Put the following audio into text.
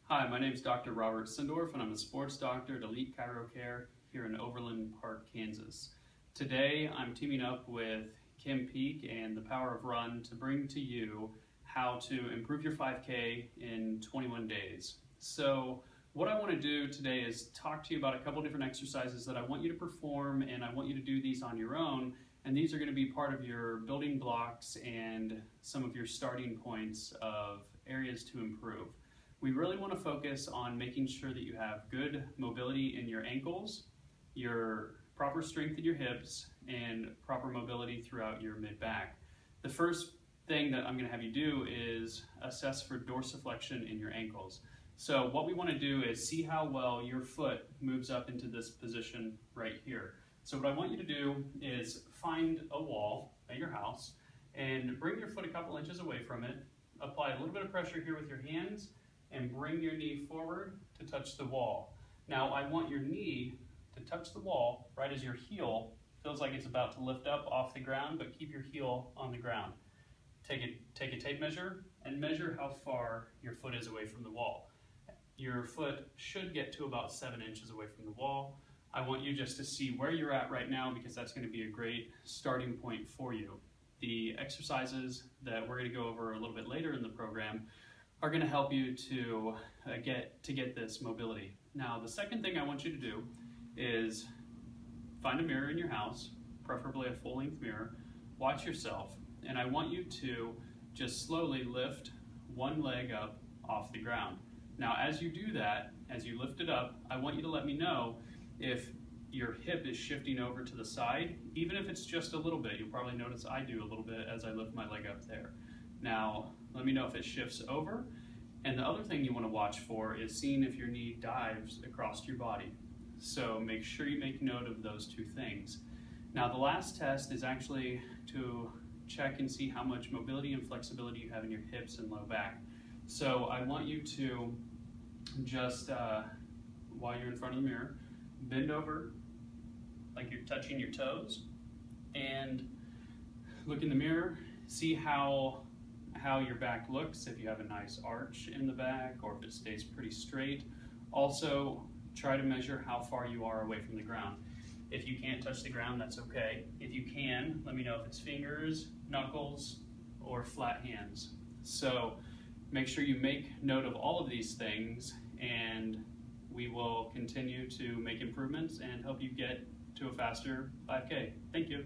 Hi, my name is Dr. Robert Sindorf, and I'm a sports doctor at Elite Chiro Care here in Overland Park, Kansas. Today, I'm teaming up with Kim Peak and the Power of Run to bring to you how to improve your 5K in 21 days. So, what I want to do today is talk to you about a couple different exercises that I want you to perform, and I want you to do these on your own. And these are going to be part of your building blocks and some of your starting points of areas to improve. We really want to focus on making sure that you have good mobility in your ankles, your proper strength in your hips, and proper mobility throughout your mid-back. The first thing that I'm going to have you do is assess for dorsiflexion in your ankles. So what we want to do is see how well your foot moves up into this position right here. So what I want you to do is find a wall at your house and bring your foot a couple inches away from it. Apply a little bit of pressure here with your hands and bring your knee forward to touch the wall. Now I want your knee to touch the wall right as your heel feels like it's about to lift up off the ground, but keep your heel on the ground. Take a tape measure and measure how far your foot is away from the wall. Your foot should get to about 7 inches away from the wall. I want you just to see where you're at right now because that's going to be a great starting point for you. The exercises that we're going to go over a little bit later in the program are going to help you to get this mobility. Now, the second thing I want you to do is find a mirror in your house, preferably a full-length mirror. Watch yourself, and I want you to just slowly lift one leg up off the ground. Now, as you do that, as you lift it up, I want you to let me know if your hip is shifting over to the side, even if it's just a little bit. You'll probably notice I do a little bit as I lift my leg up there. Now, let me know if it shifts over. And the other thing you want to watch for is seeing if your knee dives across your body. So make sure you make note of those two things. Now, the last test is actually to check and see how much mobility and flexibility you have in your hips and low back. So I want you to just, while you're in front of the mirror, bend over like you're touching your toes and look in the mirror, see how your back looks, if you have a nice arch in the back or if it stays pretty straight. Also, try to measure how far you are away from the ground. If you can't touch the ground, that's okay. If you can, let me know if it's fingers, knuckles, or flat hands. So make sure you make note of all of these things, and we will continue to make improvements and help you get to a faster 5K. Thank you.